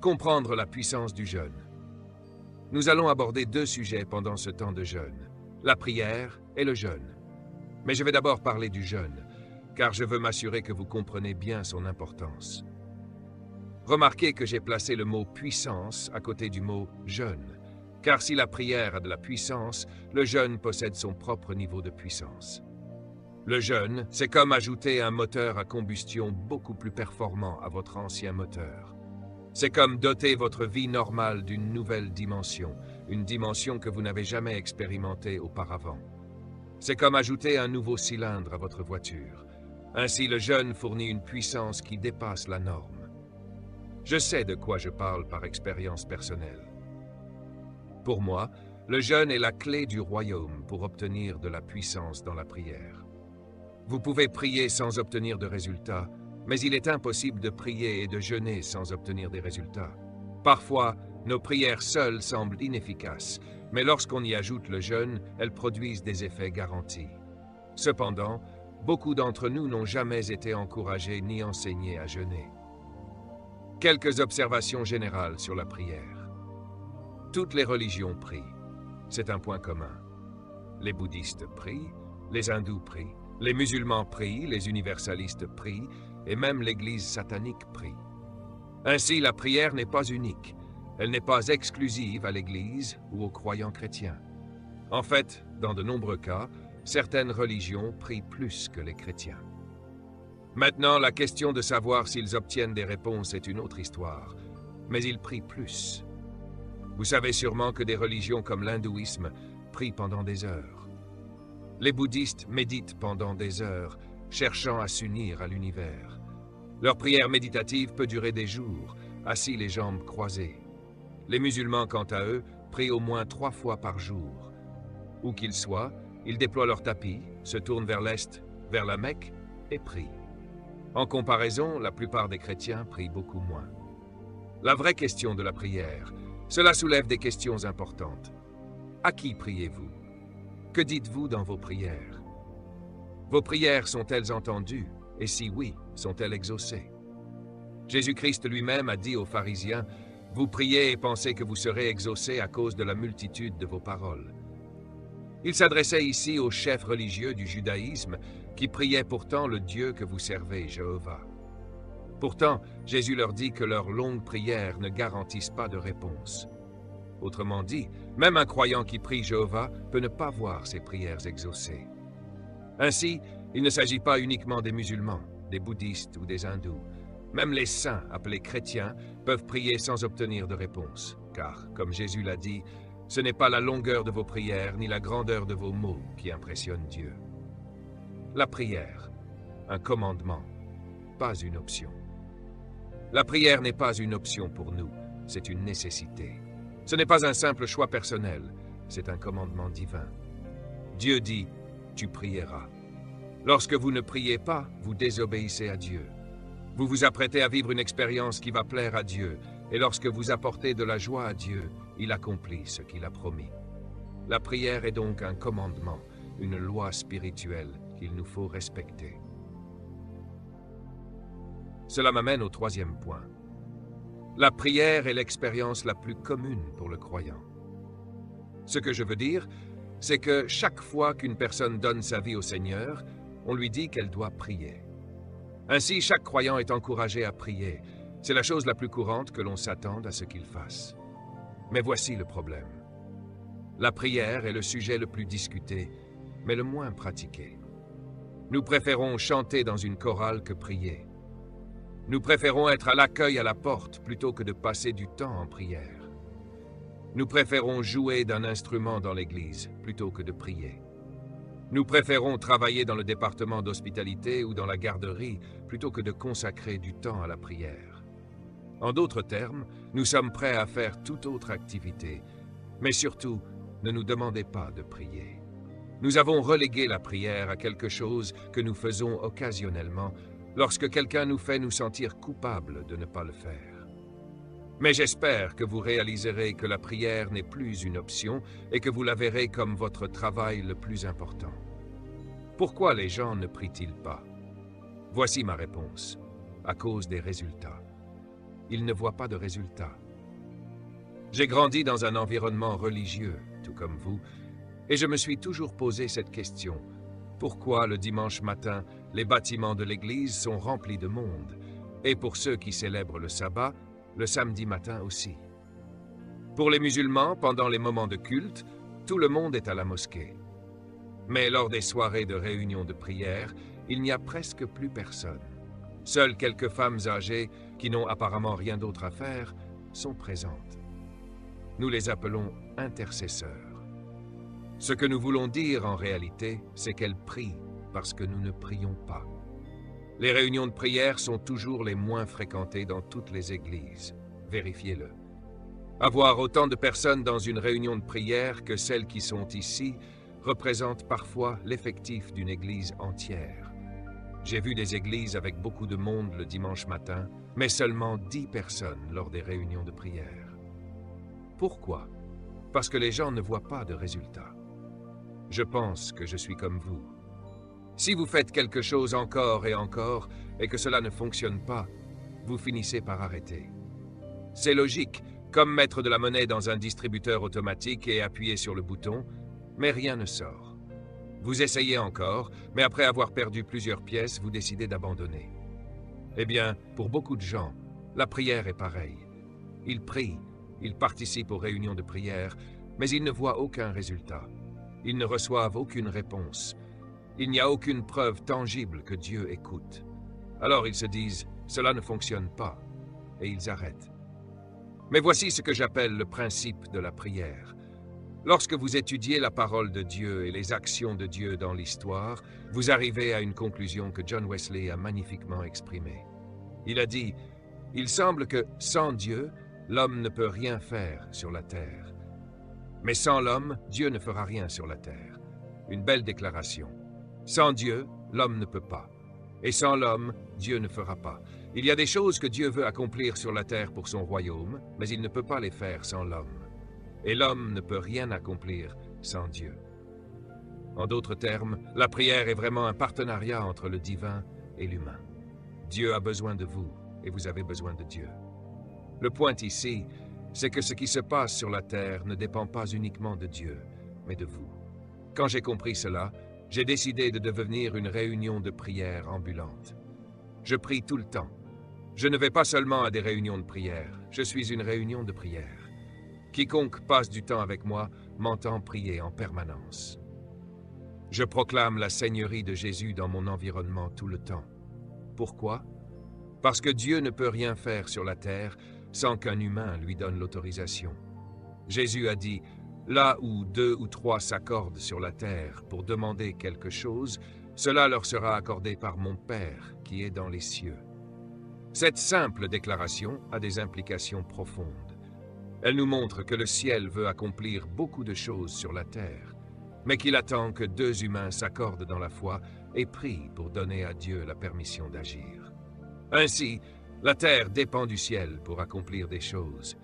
Comprendre la puissance du jeûne. Nous allons aborder deux sujets pendant ce temps de jeûne, la prière et le jeûne. Mais je vais d'abord parler du jeûne, car je veux m'assurer que vous comprenez bien son importance. Remarquez que j'ai placé le mot « puissance » à côté du mot « jeûne », car si la prière a de la puissance, le jeûne possède son propre niveau de puissance. Le jeûne, c'est comme ajouter un moteur à combustion beaucoup plus performant à votre ancien moteur. C'est comme doter votre vie normale d'une nouvelle dimension, une dimension que vous n'avez jamais expérimentée auparavant. C'est comme ajouter un nouveau cylindre à votre voiture. Ainsi, le jeûne fournit une puissance qui dépasse la norme. Je sais de quoi je parle par expérience personnelle. Pour moi, le jeûne est la clé du royaume pour obtenir de la puissance dans la prière. Vous pouvez prier sans obtenir de résultats, mais il est impossible de prier et de jeûner sans obtenir des résultats. Parfois, nos prières seules semblent inefficaces, mais lorsqu'on y ajoute le jeûne, elles produisent des effets garantis. Cependant, beaucoup d'entre nous n'ont jamais été encouragés ni enseignés à jeûner. Quelques observations générales sur la prière. Toutes les religions prient. C'est un point commun. Les bouddhistes prient, les hindous prient, les musulmans prient, les universalistes prient, et même l'Église satanique prie. Ainsi, la prière n'est pas unique. Elle n'est pas exclusive à l'Église ou aux croyants chrétiens. En fait, dans de nombreux cas, certaines religions prient plus que les chrétiens. Maintenant, la question de savoir s'ils obtiennent des réponses est une autre histoire, mais ils prient plus. Vous savez sûrement que des religions comme l'hindouisme prient pendant des heures. Les bouddhistes méditent pendant des heures, cherchant à s'unir à l'univers. Leur prière méditative peut durer des jours, assis les jambes croisées. Les musulmans, quant à eux, prient au moins 3 fois par jour. Où qu'ils soient, ils déploient leur tapis, se tournent vers l'est, vers la Mecque, et prient. En comparaison, la plupart des chrétiens prient beaucoup moins. La vraie question de la prière, cela soulève des questions importantes. À qui priez-vous? Que dites-vous dans vos prières? Vos prières sont-elles entendues? Et si oui, sont-elles exaucées? Jésus-Christ lui-même a dit aux pharisiens, « Vous priez et pensez que vous serez exaucés à cause de la multitude de vos paroles. » Il s'adressait ici aux chefs religieux du judaïsme qui priaient pourtant le Dieu que vous servez, Jéhovah. Pourtant, Jésus leur dit que leurs longues prières ne garantissent pas de réponse. Autrement dit, même un croyant qui prie Jéhovah peut ne pas voir ses prières exaucées. Ainsi, il ne s'agit pas uniquement des musulmans, des bouddhistes ou des hindous. Même les saints, appelés chrétiens, peuvent prier sans obtenir de réponse, car, comme Jésus l'a dit, ce n'est pas la longueur de vos prières ni la grandeur de vos mots qui impressionnent Dieu. La prière, un commandement, pas une option. La prière n'est pas une option pour nous, c'est une nécessité. Ce n'est pas un simple choix personnel, c'est un commandement divin. Dieu dit, tu prieras. Lorsque vous ne priez pas, vous désobéissez à Dieu. Vous vous apprêtez à vivre une expérience qui va plaire à Dieu, et lorsque vous apportez de la joie à Dieu, il accomplit ce qu'il a promis. La prière est donc un commandement, une loi spirituelle qu'il nous faut respecter. Cela m'amène au troisième point. La prière est l'expérience la plus commune pour le croyant. Ce que je veux dire, c'est que chaque fois qu'une personne donne sa vie au Seigneur, on lui dit qu'elle doit prier. Ainsi, chaque croyant est encouragé à prier. C'est la chose la plus courante que l'on s'attende à ce qu'il fasse. Mais voici le problème. La prière est le sujet le plus discuté, mais le moins pratiqué. Nous préférons chanter dans une chorale que prier. Nous préférons être à l'accueil à la porte plutôt que de passer du temps en prière. Nous préférons jouer d'un instrument dans l'église plutôt que de prier. Nous préférons travailler dans le département d'hospitalité ou dans la garderie plutôt que de consacrer du temps à la prière. En d'autres termes, nous sommes prêts à faire toute autre activité, mais surtout, ne nous demandez pas de prier. Nous avons relégué la prière à quelque chose que nous faisons occasionnellement lorsque quelqu'un nous fait nous sentir coupables de ne pas le faire. Mais j'espère que vous réaliserez que la prière n'est plus une option et que vous la verrez comme votre travail le plus important. Pourquoi les gens ne prient-ils pas? Voici ma réponse. À cause des résultats. ils ne voient pas de résultat. J'ai grandi dans un environnement religieux, tout comme vous, et je me suis toujours posé cette question. Pourquoi le dimanche matin, les bâtiments de l'église sont remplis de monde, et pour ceux qui célèbrent le sabbat, le samedi matin aussi? Pour les musulmans, pendant les moments de culte, tout le monde est à la mosquée. Mais lors des soirées de réunion de prière, il n'y a presque plus personne. Seules quelques femmes âgées, qui n'ont apparemment rien d'autre à faire, sont présentes. Nous les appelons intercesseurs. Ce que nous voulons dire en réalité, c'est qu'elles prient parce que nous ne prions pas. Les réunions de prière sont toujours les moins fréquentées dans toutes les églises. Vérifiez-le. Avoir autant de personnes dans une réunion de prière que celles qui sont ici représente parfois l'effectif d'une église entière. J'ai vu des églises avec beaucoup de monde le dimanche matin, mais seulement 10 personnes lors des réunions de prière. Pourquoi? Parce que les gens ne voient pas de résultats. Je pense que je suis comme vous. Si vous faites quelque chose encore et que cela ne fonctionne pas, vous finissez par arrêter. C'est logique, comme mettre de la monnaie dans un distributeur automatique et appuyer sur le bouton, mais rien ne sort. Vous essayez encore, mais après avoir perdu plusieurs pièces, vous décidez d'abandonner. Eh bien, pour beaucoup de gens, la prière est pareille. Ils prient, ils participent aux réunions de prière, mais ils ne voient aucun résultat. Ils ne reçoivent aucune réponse. Il n'y a aucune preuve tangible que Dieu écoute. Alors ils se disent, cela ne fonctionne pas, et ils arrêtent. Mais voici ce que j'appelle le principe de la prière. Lorsque vous étudiez la parole de Dieu et les actions de Dieu dans l'histoire, vous arrivez à une conclusion que John Wesley a magnifiquement exprimée. Il a dit, « Il semble que, sans Dieu, l'homme ne peut rien faire sur la terre. Mais sans l'homme, Dieu ne fera rien sur la terre. » Une belle déclaration. Sans Dieu, l'homme ne peut pas. Et sans l'homme, Dieu ne fera pas. Il y a des choses que Dieu veut accomplir sur la terre pour son royaume, mais il ne peut pas les faire sans l'homme. Et l'homme ne peut rien accomplir sans Dieu. En d'autres termes, la prière est vraiment un partenariat entre le divin et l'humain. Dieu a besoin de vous et vous avez besoin de Dieu. Le point ici, c'est que ce qui se passe sur la terre ne dépend pas uniquement de Dieu, mais de vous. Quand j'ai compris cela, j'ai décidé de devenir une réunion de prière ambulante. Je prie tout le temps. Je ne vais pas seulement à des réunions de prière, je suis une réunion de prière. Quiconque passe du temps avec moi m'entend prier en permanence. Je proclame la Seigneurie de Jésus dans mon environnement tout le temps. Pourquoi? Parce que Dieu ne peut rien faire sur la terre sans qu'un humain lui donne l'autorisation. Jésus a dit, « Là où 2 ou 3 s'accordent sur la terre pour demander quelque chose, cela leur sera accordé par mon Père qui est dans les cieux. » Cette simple déclaration a des implications profondes. Elle nous montre que le ciel veut accomplir beaucoup de choses sur la terre, mais qu'il attend que 2 humains s'accordent dans la foi et prient pour donner à Dieu la permission d'agir. Ainsi, la terre dépend du ciel pour accomplir des choses,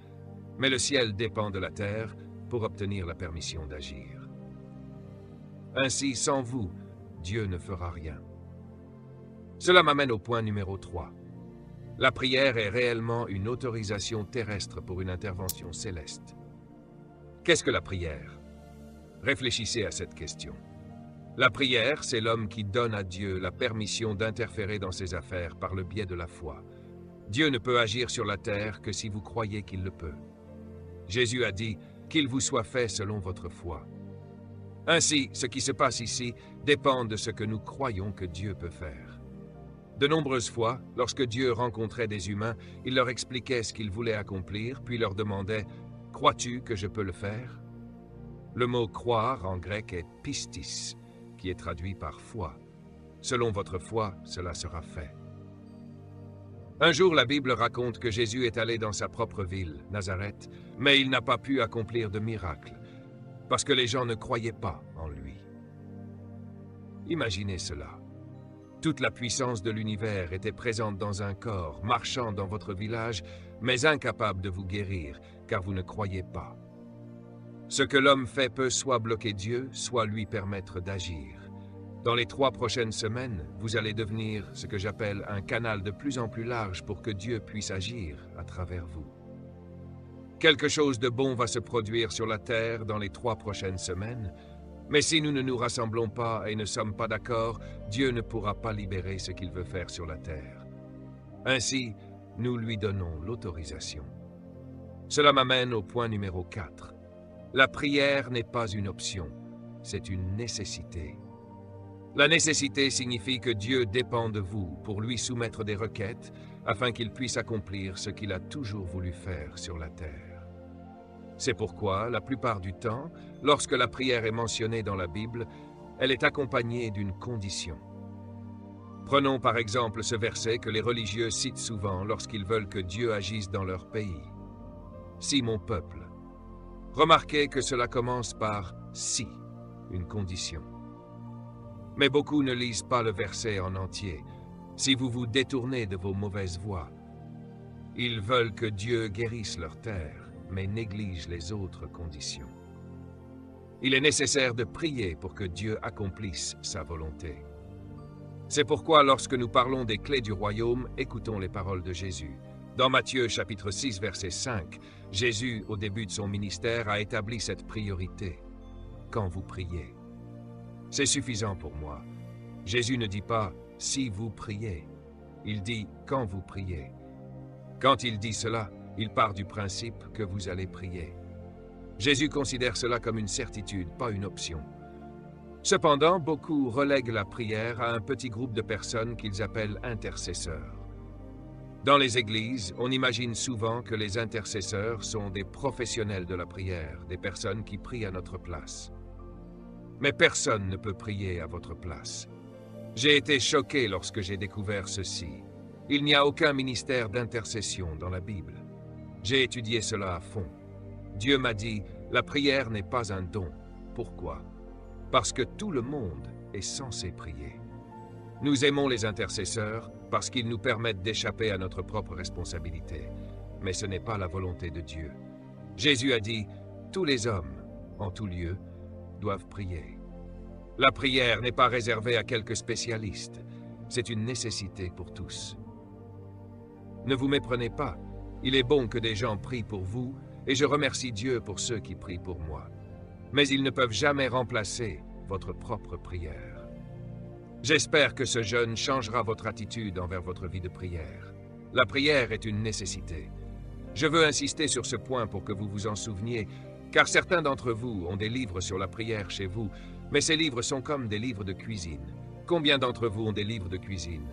mais le ciel dépend de la terre pour obtenir la permission d'agir. Ainsi, sans vous, Dieu ne fera rien. Cela m'amène au point numéro 3. La prière est réellement une autorisation terrestre pour une intervention céleste. Qu'est-ce que la prière? Réfléchissez à cette question. La prière, c'est l'homme qui donne à Dieu la permission d'interférer dans ses affaires par le biais de la foi. Dieu ne peut agir sur la terre que si vous croyez qu'il le peut. Jésus a dit « Qu'il vous soit fait selon votre foi ». Ainsi, ce qui se passe ici dépend de ce que nous croyons que Dieu peut faire. De nombreuses fois, lorsque Dieu rencontrait des humains, il leur expliquait ce qu'il voulait accomplir, puis leur demandait « Crois-tu que je peux le faire ?» Le mot « croire » en grec est « pistis », qui est traduit par « foi ». Selon votre foi, cela sera fait. Un jour, la Bible raconte que Jésus est allé dans sa propre ville, Nazareth, mais il n'a pas pu accomplir de miracle, parce que les gens ne croyaient pas en lui. Imaginez cela. Toute la puissance de l'univers était présente dans un corps, marchant dans votre village, mais incapable de vous guérir, car vous ne croyez pas. Ce que l'homme fait peut soit bloquer Dieu, soit lui permettre d'agir. Dans les 3 prochaines semaines, vous allez devenir ce que j'appelle un canal de plus en plus large pour que Dieu puisse agir à travers vous. Quelque chose de bon va se produire sur la terre dans les 3 prochaines semaines, mais si nous ne nous rassemblons pas et ne sommes pas d'accord, Dieu ne pourra pas libérer ce qu'il veut faire sur la terre. Ainsi, nous lui donnons l'autorisation. Cela m'amène au point numéro 4. La prière n'est pas une option, c'est une nécessité. La nécessité signifie que Dieu dépend de vous pour lui soumettre des requêtes afin qu'il puisse accomplir ce qu'il a toujours voulu faire sur la terre. C'est pourquoi, la plupart du temps, lorsque la prière est mentionnée dans la Bible, elle est accompagnée d'une condition. Prenons par exemple ce verset que les religieux citent souvent lorsqu'ils veulent que Dieu agisse dans leur pays. « Si mon peuple ». Remarquez que cela commence par « si », une condition. Mais beaucoup ne lisent pas le verset en entier. Si vous vous détournez de vos mauvaises voies, ils veulent que Dieu guérisse leur terre, mais négligent les autres conditions. Il est nécessaire de prier pour que Dieu accomplisse sa volonté. C'est pourquoi lorsque nous parlons des clés du royaume, écoutons les paroles de Jésus. Dans Matthieu chapitre 6 verset 5, Jésus, au début de son ministère, a établi cette priorité. Quand vous priez. C'est suffisant pour moi. Jésus ne dit pas « si vous priez ». Il dit « quand vous priez ». Quand il dit cela, il part du principe que vous allez prier. Jésus considère cela comme une certitude, pas une option. Cependant, beaucoup relèguent la prière à un petit groupe de personnes qu'ils appellent intercesseurs. Dans les églises, on imagine souvent que les intercesseurs sont des professionnels de la prière, des personnes qui prient à notre place. Mais personne ne peut prier à votre place. J'ai été choqué lorsque j'ai découvert ceci. Il n'y a aucun ministère d'intercession dans la Bible. J'ai étudié cela à fond. Dieu m'a dit, la prière n'est pas un don. Pourquoi? Parce que tout le monde est censé prier. Nous aimons les intercesseurs parce qu'ils nous permettent d'échapper à notre propre responsabilité. Mais ce n'est pas la volonté de Dieu. Jésus a dit, tous les hommes, en tout lieu, doivent prier. La prière n'est pas réservée à quelques spécialistes. C'est une nécessité pour tous. Ne vous méprenez pas. Il est bon que des gens prient pour vous, et je remercie Dieu pour ceux qui prient pour moi. Mais ils ne peuvent jamais remplacer votre propre prière. J'espère que ce jeûne changera votre attitude envers votre vie de prière. La prière est une nécessité. Je veux insister sur ce point pour que vous vous en souveniez, car certains d'entre vous ont des livres sur la prière chez vous, mais ces livres sont comme des livres de cuisine. Combien d'entre vous ont des livres de cuisine?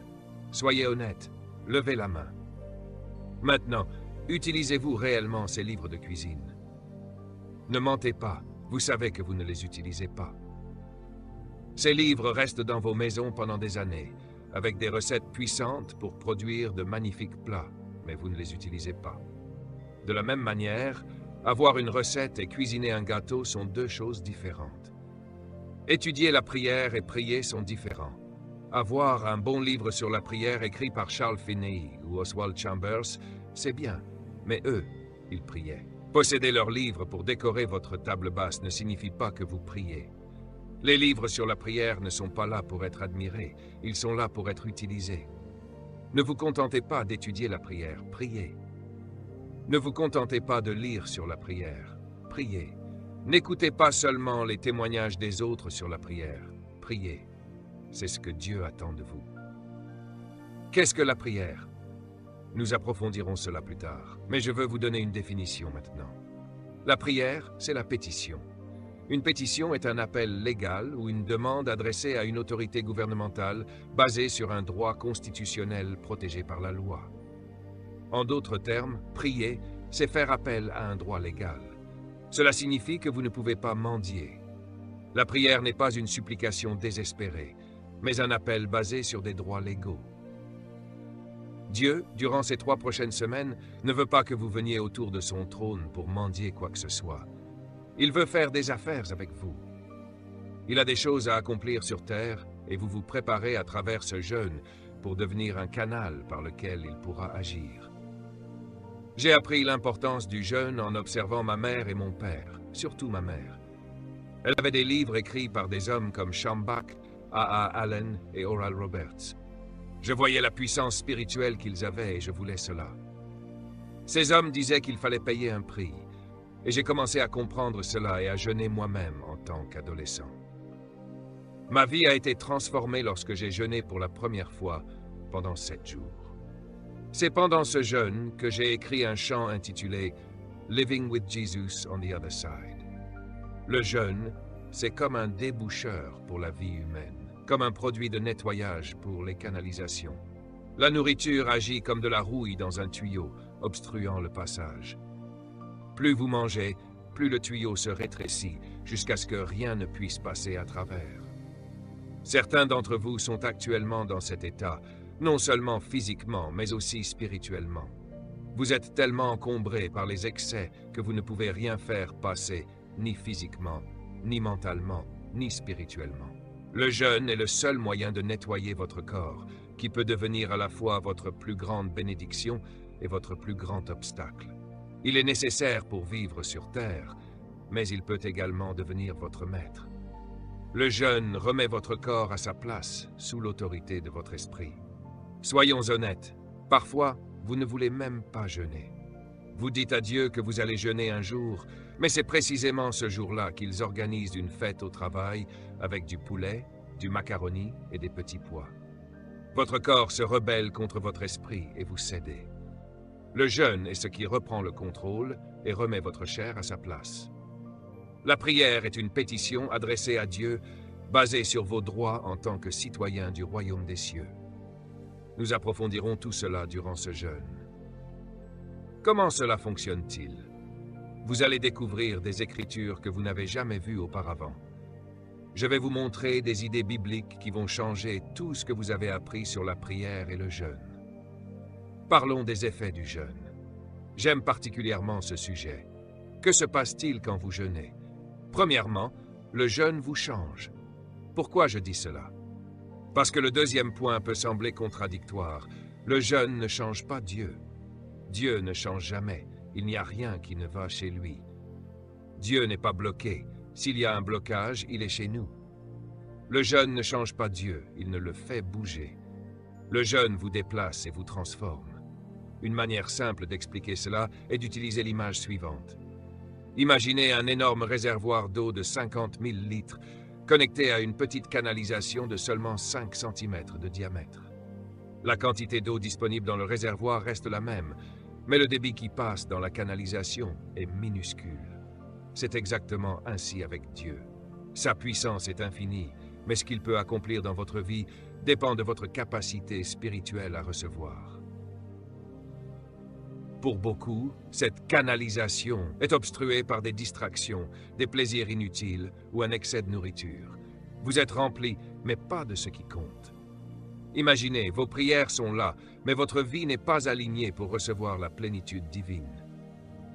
Soyez honnêtes, levez la main. Maintenant, utilisez-vous réellement ces livres de cuisine? Ne mentez pas, vous savez que vous ne les utilisez pas. Ces livres restent dans vos maisons pendant des années, avec des recettes puissantes pour produire de magnifiques plats, mais vous ne les utilisez pas. De la même manière, avoir une recette et cuisiner un gâteau sont deux choses différentes. Étudier la prière et prier sont différents. Avoir un bon livre sur la prière écrit par Charles Finney ou Oswald Chambers, c'est bien, mais eux, ils priaient. Posséder leurs livres pour décorer votre table basse ne signifie pas que vous priez. Les livres sur la prière ne sont pas là pour être admirés, ils sont là pour être utilisés. Ne vous contentez pas d'étudier la prière, priez. Ne vous contentez pas de lire sur la prière, priez. N'écoutez pas seulement les témoignages des autres sur la prière, priez. C'est ce que Dieu attend de vous. Qu'est-ce que la prière? Nous approfondirons cela plus tard, mais je veux vous donner une définition maintenant. La prière, c'est la pétition. Une pétition est un appel légal ou une demande adressée à une autorité gouvernementale basée sur un droit constitutionnel protégé par la loi. En d'autres termes, prier, c'est faire appel à un droit légal. Cela signifie que vous ne pouvez pas mendier. La prière n'est pas une supplication désespérée, mais un appel basé sur des droits légaux. Dieu, durant ces 3 prochaines semaines, ne veut pas que vous veniez autour de son trône pour mendier quoi que ce soit. Il veut faire des affaires avec vous. Il a des choses à accomplir sur terre et vous vous préparez à travers ce jeûne pour devenir un canal par lequel il pourra agir. J'ai appris l'importance du jeûne en observant ma mère et mon père, surtout ma mère. Elle avait des livres écrits par des hommes comme Schambach, A. Allen et Oral Roberts. Je voyais la puissance spirituelle qu'ils avaient et je voulais cela. Ces hommes disaient qu'il fallait payer un prix, et j'ai commencé à comprendre cela et à jeûner moi-même en tant qu'adolescent. Ma vie a été transformée lorsque j'ai jeûné pour la première fois pendant 7 jours. C'est pendant ce jeûne que j'ai écrit un chant intitulé « Living with Jesus on the other side ». Le jeûne, c'est comme un déboucheur pour la vie humaine, comme un produit de nettoyage pour les canalisations. La nourriture agit comme de la rouille dans un tuyau, obstruant le passage. Plus vous mangez, plus le tuyau se rétrécit, jusqu'à ce que rien ne puisse passer à travers. Certains d'entre vous sont actuellement dans cet état, non seulement physiquement, mais aussi spirituellement. Vous êtes tellement encombrés par les excès que vous ne pouvez rien faire passer, ni physiquement, ni mentalement, ni spirituellement. Le jeûne est le seul moyen de nettoyer votre corps, qui peut devenir à la fois votre plus grande bénédiction et votre plus grand obstacle. Il est nécessaire pour vivre sur terre, mais il peut également devenir votre maître. Le jeûne remet votre corps à sa place, sous l'autorité de votre esprit. Soyons honnêtes, parfois, vous ne voulez même pas jeûner. Vous dites à Dieu que vous allez jeûner un jour, mais c'est précisément ce jour-là qu'ils organisent une fête au travail avec du poulet, du macaroni et des petits pois. Votre corps se rebelle contre votre esprit et vous cédez. Le jeûne est ce qui reprend le contrôle et remet votre chair à sa place. La prière est une pétition adressée à Dieu, basée sur vos droits en tant que citoyen du royaume des cieux. Nous approfondirons tout cela durant ce jeûne. Comment cela fonctionne-t-il? Vous allez découvrir des écritures que vous n'avez jamais vues auparavant. Je vais vous montrer des idées bibliques qui vont changer tout ce que vous avez appris sur la prière et le jeûne. Parlons des effets du jeûne. J'aime particulièrement ce sujet. Que se passe-t-il quand vous jeûnez? Premièrement, le jeûne vous change. Pourquoi je dis cela? Parce que le deuxième point peut sembler contradictoire. Le jeûne ne change pas Dieu. Dieu ne change jamais. Il n'y a rien qui ne va chez lui. Dieu n'est pas bloqué. S'il y a un blocage, il est chez nous. Le jeûne ne change pas Dieu, il ne le fait bouger. Le jeûne vous déplace et vous transforme. Une manière simple d'expliquer cela est d'utiliser l'image suivante. Imaginez un énorme réservoir d'eau de 50 000 litres connecté à une petite canalisation de seulement 5 cm de diamètre. La quantité d'eau disponible dans le réservoir reste la même, mais le débit qui passe dans la canalisation est minuscule. C'est exactement ainsi avec Dieu. Sa puissance est infinie, mais ce qu'il peut accomplir dans votre vie dépend de votre capacité spirituelle à recevoir. Pour beaucoup, cette canalisation est obstruée par des distractions, des plaisirs inutiles ou un excès de nourriture. Vous êtes rempli, mais pas de ce qui compte. Imaginez, vos prières sont là, mais votre vie n'est pas alignée pour recevoir la plénitude divine.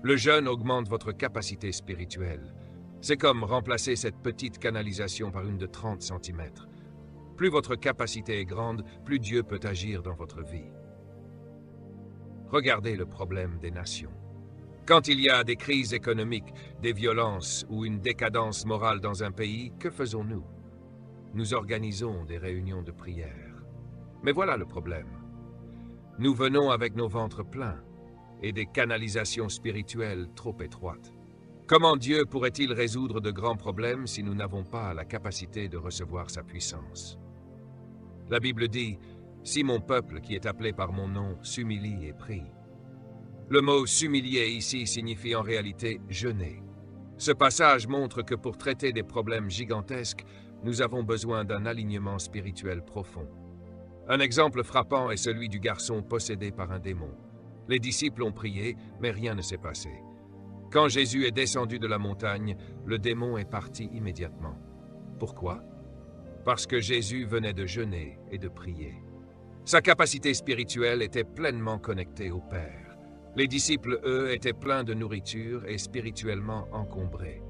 Le jeûne augmente votre capacité spirituelle. C'est comme remplacer cette petite canalisation par une de 30 cm. Plus votre capacité est grande, plus Dieu peut agir dans votre vie. Regardez le problème des nations. Quand il y a des crises économiques, des violences ou une décadence morale dans un pays, que faisons-nous? Nous organisons des réunions de prière. Mais voilà le problème. Nous venons avec nos ventres pleins et des canalisations spirituelles trop étroites. Comment Dieu pourrait-il résoudre de grands problèmes si nous n'avons pas la capacité de recevoir sa puissance? La Bible dit « Si mon peuple qui est appelé par mon nom s'humilie et prie ». Le mot « s'humilier » ici signifie en réalité « jeûner ». Ce passage montre que pour traiter des problèmes gigantesques, nous avons besoin d'un alignement spirituel profond. Un exemple frappant est celui du garçon possédé par un démon. Les disciples ont prié, mais rien ne s'est passé. Quand Jésus est descendu de la montagne, le démon est parti immédiatement. Pourquoi? Parce que Jésus venait de jeûner et de prier. Sa capacité spirituelle était pleinement connectée au Père. Les disciples, eux, étaient pleins de nourriture et spirituellement encombrés.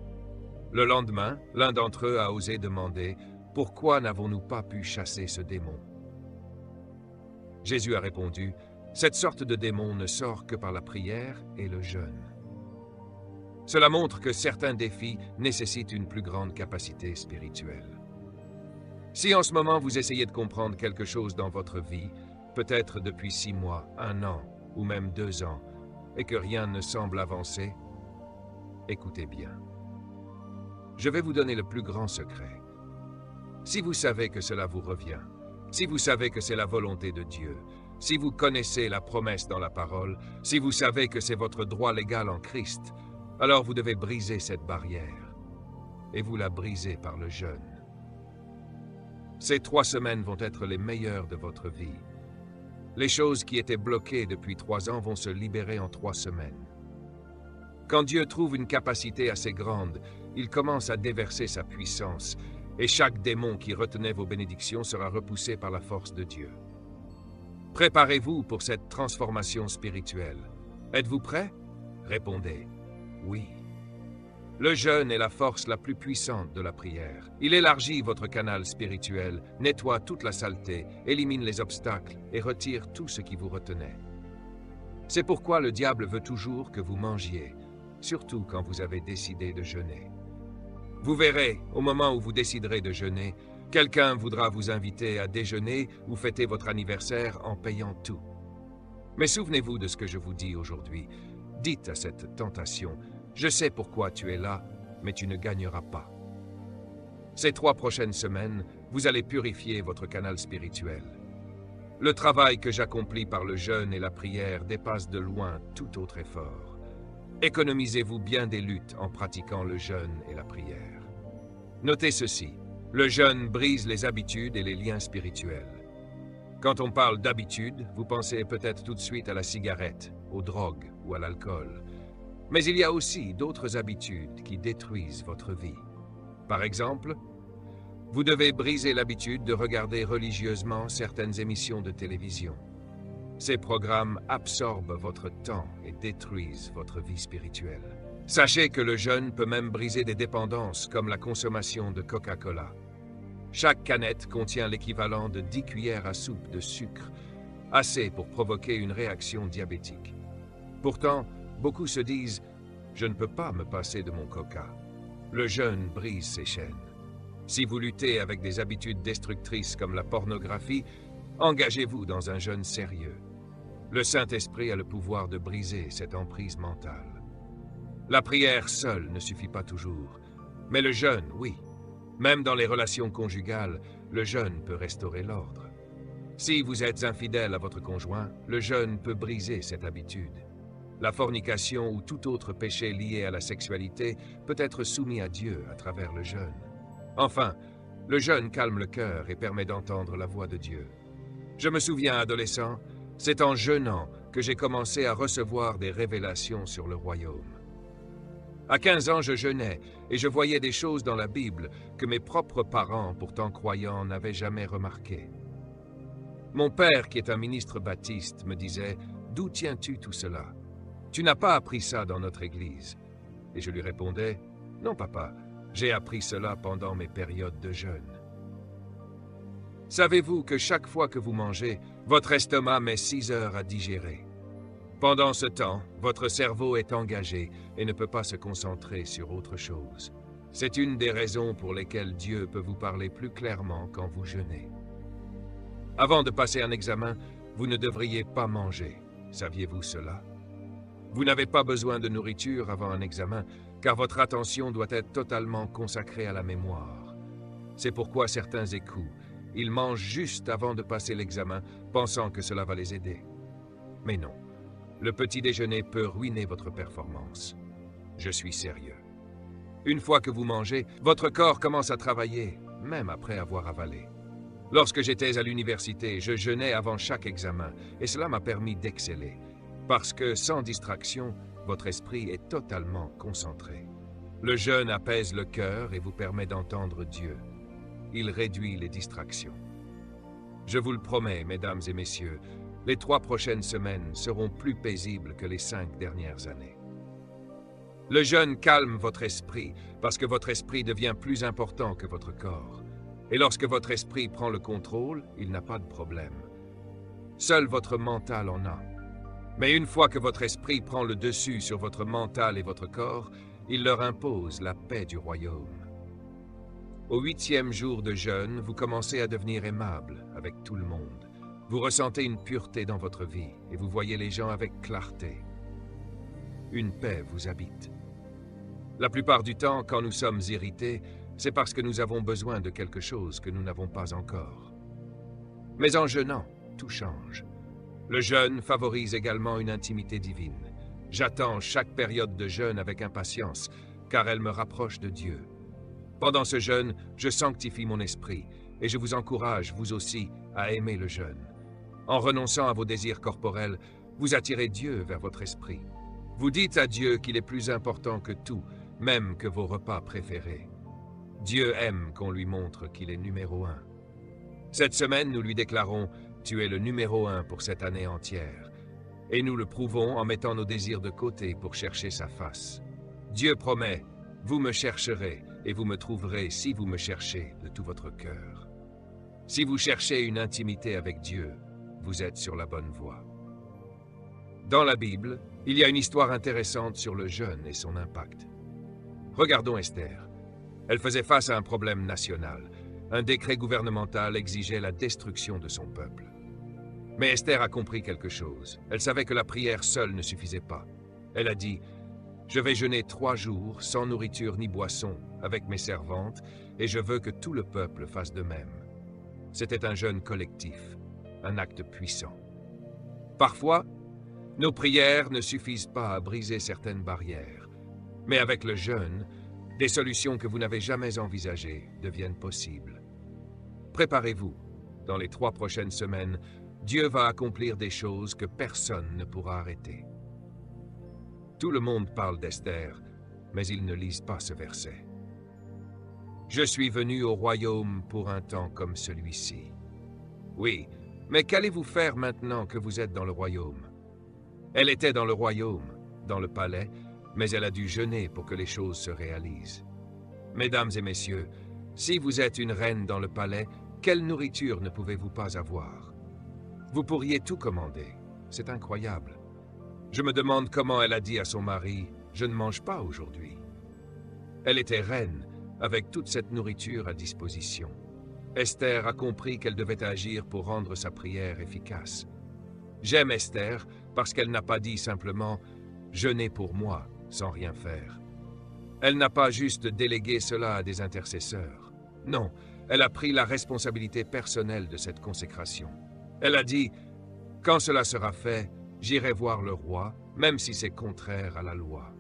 Le lendemain, l'un d'entre eux a osé demander « Pourquoi n'avons-nous pas pu chasser ce démon ?» Jésus a répondu « Cette sorte de démon ne sort que par la prière et le jeûne. » Cela montre que certains défis nécessitent une plus grande capacité spirituelle. Si en ce moment vous essayez de comprendre quelque chose dans votre vie, peut-être depuis 6 mois, 1 an ou même 2 ans, et que rien ne semble avancer, écoutez bien. Je vais vous donner le plus grand secret. Si vous savez que cela vous revient, si vous savez que c'est la volonté de Dieu, si vous connaissez la promesse dans la parole, si vous savez que c'est votre droit légal en Christ, alors vous devez briser cette barrière. Et vous la brisez par le jeûne. Ces 3 semaines vont être les meilleures de votre vie. Les choses qui étaient bloquées depuis 3 ans vont se libérer en 3 semaines. Quand Dieu trouve une capacité assez grande, il commence à déverser sa puissance, et chaque démon qui retenait vos bénédictions sera repoussé par la force de Dieu. Préparez-vous pour cette transformation spirituelle. Êtes-vous prêts? Répondez « Oui ». Le jeûne est la force la plus puissante de la prière. Il élargit votre canal spirituel, nettoie toute la saleté, élimine les obstacles et retire tout ce qui vous retenait. C'est pourquoi le diable veut toujours que vous mangiez, surtout quand vous avez décidé de jeûner. Vous verrez, au moment où vous déciderez de jeûner, quelqu'un voudra vous inviter à déjeuner ou fêter votre anniversaire en payant tout. Mais souvenez-vous de ce que je vous dis aujourd'hui. Dites à cette tentation: je sais pourquoi tu es là, mais tu ne gagneras pas. Ces 3 prochaines semaines, vous allez purifier votre canal spirituel. Le travail que j'accomplis par le jeûne et la prière dépasse de loin tout autre effort. Économisez-vous bien des luttes en pratiquant le jeûne et la prière. Notez ceci, le jeûne brise les habitudes et les liens spirituels. Quand on parle d'habitude, vous pensez peut-être tout de suite à la cigarette, aux drogues ou à l'alcool. Mais il y a aussi d'autres habitudes qui détruisent votre vie. Par exemple, vous devez briser l'habitude de regarder religieusement certaines émissions de télévision. Ces programmes absorbent votre temps et détruisent votre vie spirituelle. Sachez que le jeûne peut même briser des dépendances comme la consommation de Coca-Cola. Chaque canette contient l'équivalent de 10 cuillères à soupe de sucre, assez pour provoquer une réaction diabétique. Pourtant, beaucoup se disent « Je ne peux pas me passer de mon Coca ». Le jeûne brise ces chaînes. Si vous luttez avec des habitudes destructrices comme la pornographie, engagez-vous dans un jeûne sérieux. Le Saint-Esprit a le pouvoir de briser cette emprise mentale. La prière seule ne suffit pas toujours, mais le jeûne, oui. Même dans les relations conjugales, le jeûne peut restaurer l'ordre. Si vous êtes infidèle à votre conjoint, le jeûne peut briser cette habitude. La fornication ou tout autre péché lié à la sexualité peut être soumis à Dieu à travers le jeûne. Enfin, le jeûne calme le cœur et permet d'entendre la voix de Dieu. Je me souviens, adolescent, c'est en jeûnant que j'ai commencé à recevoir des révélations sur le royaume. À 15 ans, je jeûnais et je voyais des choses dans la Bible que mes propres parents, pourtant croyants, n'avaient jamais remarquées. Mon père, qui est un ministre baptiste, me disait « D'où tiens-tu tout cela? Tu n'as pas appris ça dans notre église. » Et je lui répondais « Non, papa, j'ai appris cela pendant mes périodes de jeûne. » Savez-vous que chaque fois que vous mangez, votre estomac met 6 heures à digérer? Pendant ce temps, votre cerveau est engagé et ne peut pas se concentrer sur autre chose. C'est une des raisons pour lesquelles Dieu peut vous parler plus clairement quand vous jeûnez. Avant de passer un examen, vous ne devriez pas manger. Saviez-vous cela? Vous n'avez pas besoin de nourriture avant un examen, car votre attention doit être totalement consacrée à la mémoire. C'est pourquoi certains échouent. Ils mangent juste avant de passer l'examen, pensant que cela va les aider. Mais non, le petit déjeuner peut ruiner votre performance. Je suis sérieux. Une fois que vous mangez, votre corps commence à travailler, même après avoir avalé. Lorsque j'étais à l'université, je jeûnais avant chaque examen, et cela m'a permis d'exceller. Parce que, sans distraction, votre esprit est totalement concentré. Le jeûne apaise le cœur et vous permet d'entendre Dieu. Il réduit les distractions. Je vous le promets, mesdames et messieurs, les 3 prochaines semaines seront plus paisibles que les 5 dernières années. Le jeûne calme votre esprit, parce que votre esprit devient plus important que votre corps. Et lorsque votre esprit prend le contrôle, il n'a pas de problème. Seul votre mental en a. Mais une fois que votre esprit prend le dessus sur votre mental et votre corps, il leur impose la paix du royaume. Au 8e jour de jeûne, vous commencez à devenir aimable avec tout le monde. Vous ressentez une pureté dans votre vie et vous voyez les gens avec clarté. Une paix vous habite. La plupart du temps, quand nous sommes irrités, c'est parce que nous avons besoin de quelque chose que nous n'avons pas encore. Mais en jeûnant, tout change. Le jeûne favorise également une intimité divine. J'attends chaque période de jeûne avec impatience, car elle me rapproche de Dieu. Pendant ce jeûne, je sanctifie mon esprit, et je vous encourage, vous aussi, à aimer le jeûne. En renonçant à vos désirs corporels, vous attirez Dieu vers votre esprit. Vous dites à Dieu qu'il est plus important que tout, même que vos repas préférés. Dieu aime qu'on lui montre qu'il est numéro 1. Cette semaine, nous lui déclarons « Tu es le numéro 1 pour cette année entière ». Et nous le prouvons en mettant nos désirs de côté pour chercher sa face. Dieu promet « Vous me chercherez et vous me trouverez si vous me cherchez de tout votre cœur ». Si vous cherchez une intimité avec Dieu, vous êtes sur la bonne voie. Dans la Bible, il y a une histoire intéressante sur le jeûne et son impact. Regardons Esther. Elle faisait face à un problème national. Un décret gouvernemental exigeait la destruction de son peuple. Mais Esther a compris quelque chose. Elle savait que la prière seule ne suffisait pas. Elle a dit « Je vais jeûner 3 jours, sans nourriture ni boisson, avec mes servantes, et je veux que tout le peuple fasse de même. » C'était un jeûne collectif, un acte puissant. Parfois, nos prières ne suffisent pas à briser certaines barrières. Mais avec le jeûne, des solutions que vous n'avez jamais envisagées deviennent possibles. Préparez-vous. Dans les 3 prochaines semaines, Dieu va accomplir des choses que personne ne pourra arrêter. Tout le monde parle d'Esther, mais ils ne lisent pas ce verset. « Je suis venu au royaume pour un temps comme celui-ci. » Oui, mais qu'allez-vous faire maintenant que vous êtes dans le royaume? Elle était dans le royaume, dans le palais, mais elle a dû jeûner pour que les choses se réalisent. Mesdames et messieurs, si vous êtes une reine dans le palais, quelle nourriture ne pouvez-vous pas avoir? Vous pourriez tout commander. C'est incroyable. Je me demande comment elle a dit à son mari « Je ne mange pas aujourd'hui ». Elle était reine, avec toute cette nourriture à disposition. Esther a compris qu'elle devait agir pour rendre sa prière efficace. J'aime Esther parce qu'elle n'a pas dit simplement « Jeûnez pour moi » sans rien faire. Elle n'a pas juste délégué cela à des intercesseurs. Non, elle a pris la responsabilité personnelle de cette consécration. Elle a dit « Quand cela sera fait, j'irai voir le roi, même si c'est contraire à la loi. »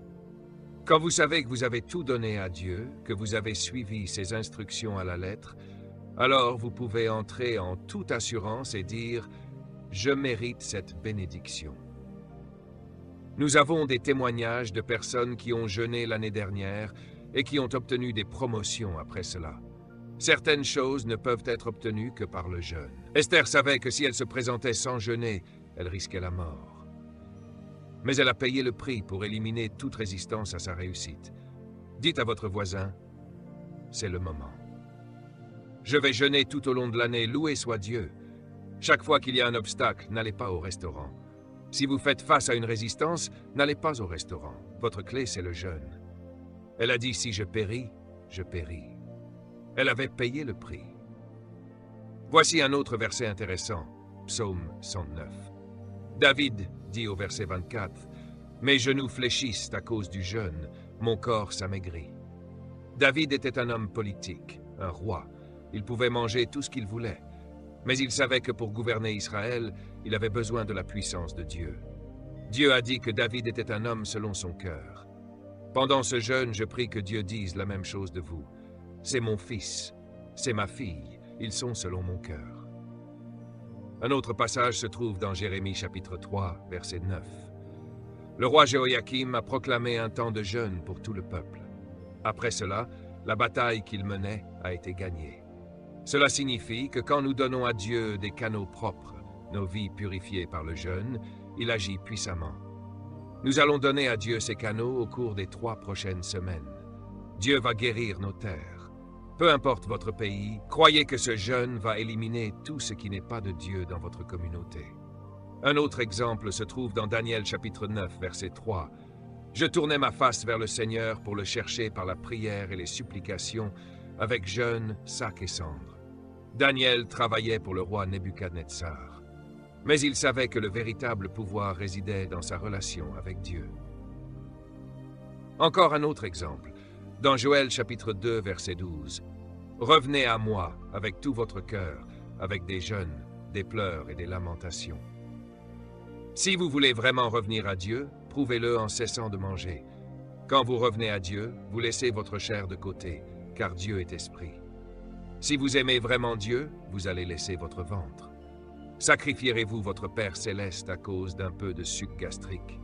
Quand vous savez que vous avez tout donné à Dieu, que vous avez suivi ses instructions à la lettre, alors vous pouvez entrer en toute assurance et dire « Je mérite cette bénédiction ». Nous avons des témoignages de personnes qui ont jeûné l'année dernière et qui ont obtenu des promotions après cela. Certaines choses ne peuvent être obtenues que par le jeûne. Esther savait que si elle se présentait sans jeûner, elle risquait la mort. Mais elle a payé le prix pour éliminer toute résistance à sa réussite. Dites à votre voisin, c'est le moment. Je vais jeûner tout au long de l'année, loué soit Dieu. Chaque fois qu'il y a un obstacle, n'allez pas au restaurant. Si vous faites face à une résistance, n'allez pas au restaurant. Votre clé, c'est le jeûne. Elle a dit, si je péris, je péris. Elle avait payé le prix. Voici un autre verset intéressant, Psaume 109. David dit au verset 24, « Mes genoux fléchissent à cause du jeûne, mon corps s'amaigrit. » David était un homme politique, un roi. Il pouvait manger tout ce qu'il voulait. Mais il savait que pour gouverner Israël, il avait besoin de la puissance de Dieu. Dieu a dit que David était un homme selon son cœur. Pendant ce jeûne, je prie que Dieu dise la même chose de vous. C'est mon fils, c'est ma fille, ils sont selon mon cœur. Un autre passage se trouve dans Jérémie chapitre 3, verset 9. Le roi Jéhoïakim a proclamé un temps de jeûne pour tout le peuple. Après cela, la bataille qu'il menait a été gagnée. Cela signifie que quand nous donnons à Dieu des canaux propres, nos vies purifiées par le jeûne, il agit puissamment. Nous allons donner à Dieu ces canaux au cours des 3 prochaines semaines. Dieu va guérir nos terres. Peu importe votre pays, croyez que ce jeûne va éliminer tout ce qui n'est pas de Dieu dans votre communauté. Un autre exemple se trouve dans Daniel chapitre 9, verset 3. « Je tournai ma face vers le Seigneur pour le chercher par la prière et les supplications, avec jeûne, sac et cendre. Daniel travaillait pour le roi Nebuchadnezzar. Mais il savait que le véritable pouvoir résidait dans sa relation avec Dieu. Encore un autre exemple, dans Joël chapitre 2, verset 12. « Revenez à moi avec tout votre cœur, avec des jeûnes, des pleurs et des lamentations. » Si vous voulez vraiment revenir à Dieu, prouvez-le en cessant de manger. Quand vous revenez à Dieu, vous laissez votre chair de côté, car Dieu est esprit. Si vous aimez vraiment Dieu, vous allez laisser votre ventre. Sacrifierez-vous votre Père céleste à cause d'un peu de suc gastrique?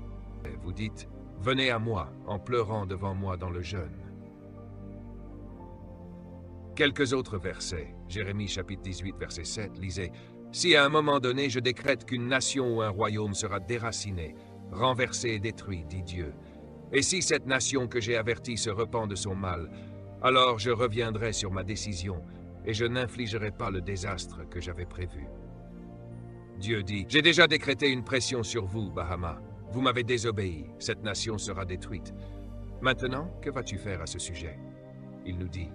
Vous dites, venez à moi en pleurant devant moi dans le jeûne. Quelques autres versets. Jérémie chapitre 18, verset 7, lisez, « Si à un moment donné je décrète qu'une nation ou un royaume sera déraciné, renversé et détruit, dit Dieu, et si cette nation que j'ai avertie se repent de son mal, alors je reviendrai sur ma décision et je n'infligerai pas le désastre que j'avais prévu. » Dieu dit, « J'ai déjà décrété une pression sur vous, Bahama. Vous m'avez désobéi, cette nation sera détruite. Maintenant, que vas-tu faire à ce sujet? » Il nous dit,